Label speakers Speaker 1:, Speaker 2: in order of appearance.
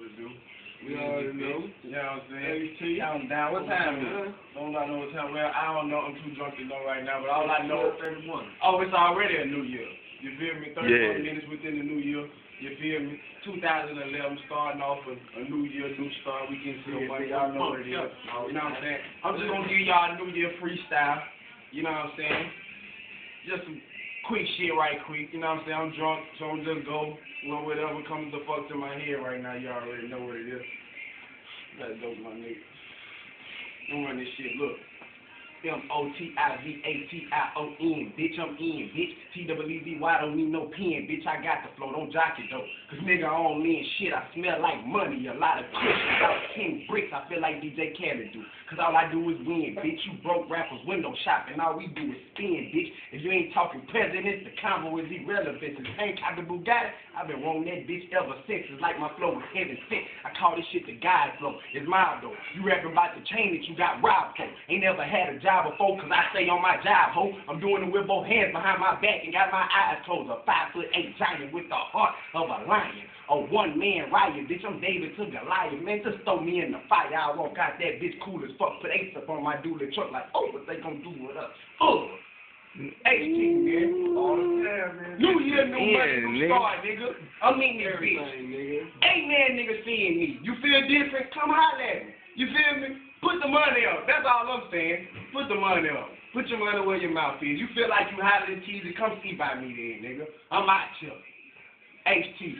Speaker 1: to do.
Speaker 2: We already know.
Speaker 1: You know what I'm saying?
Speaker 2: HT.
Speaker 1: I'm down. What time is it? Don't I know what time? Well, I don't know. I'm too drunk to know right now. But all I know,
Speaker 2: 31.
Speaker 1: oh, it's already a new year. You feel me? 31
Speaker 3: Yeah.
Speaker 1: minutes within the new year. You feel me? 2011 starting off a new year, new start. We getting some money. Y'all know what it is. You know what I'm saying? I'm just gonna give y'all a new year freestyle. You know what I'm saying? Just some quick shit right quick. You know what I'm saying? I'm drunk, so I'm just go. Well, whatever comes the fuck to my head right now, you already know what it is. That's dope, my nigga. Don't run this shit. Look. M-O-T-I-V-A-T-I-O-N. Bitch, I'm in. Bitch, T-W-E-B-Y, don't need no pen. Bitch, I got the flow. Don't jock it, though. Cause nigga, I don't lean shit. I smell like money. A lot of cushions. About 10 bricks. I feel like DJ Khaled do. Cause all I do is win, bitch. You broke rappers window shopping. All we do is spin, bitch. If you ain't talking presidents, the convo is irrelevant. Since ain't got the Bugatti, I've been wanting that bitch ever since. It's like my flow was heaven sent. I call this shit the God flow. It's mild, though. You rapping about the chain that you got robbed for. Ain't never had a job before, cause I stay on my job, ho. I'm doing it with both hands behind my back and got my eyes closed. A 5'8" giant with the heart of a lion. A one-man riot, bitch. I'm David to Goliath, man. Just throw me in the fire. I walk out that bitch cool as fuck. Put Ace up on my dually truck like, oh, what they gonna do with us? HT, man.
Speaker 2: All the time, man.
Speaker 1: New year, new money, new
Speaker 3: nigga.
Speaker 1: start, nigga. I'm in this bitch.
Speaker 2: Nigga.
Speaker 1: Amen, nigga, seeing me. You feel different? Come holler at me. You feel me? Put the money up. That's all I'm saying. Put the money up. Put your money where your mouth is. You feel like you hotter than cheesy? Come see by me then, nigga. I'm out here. HT.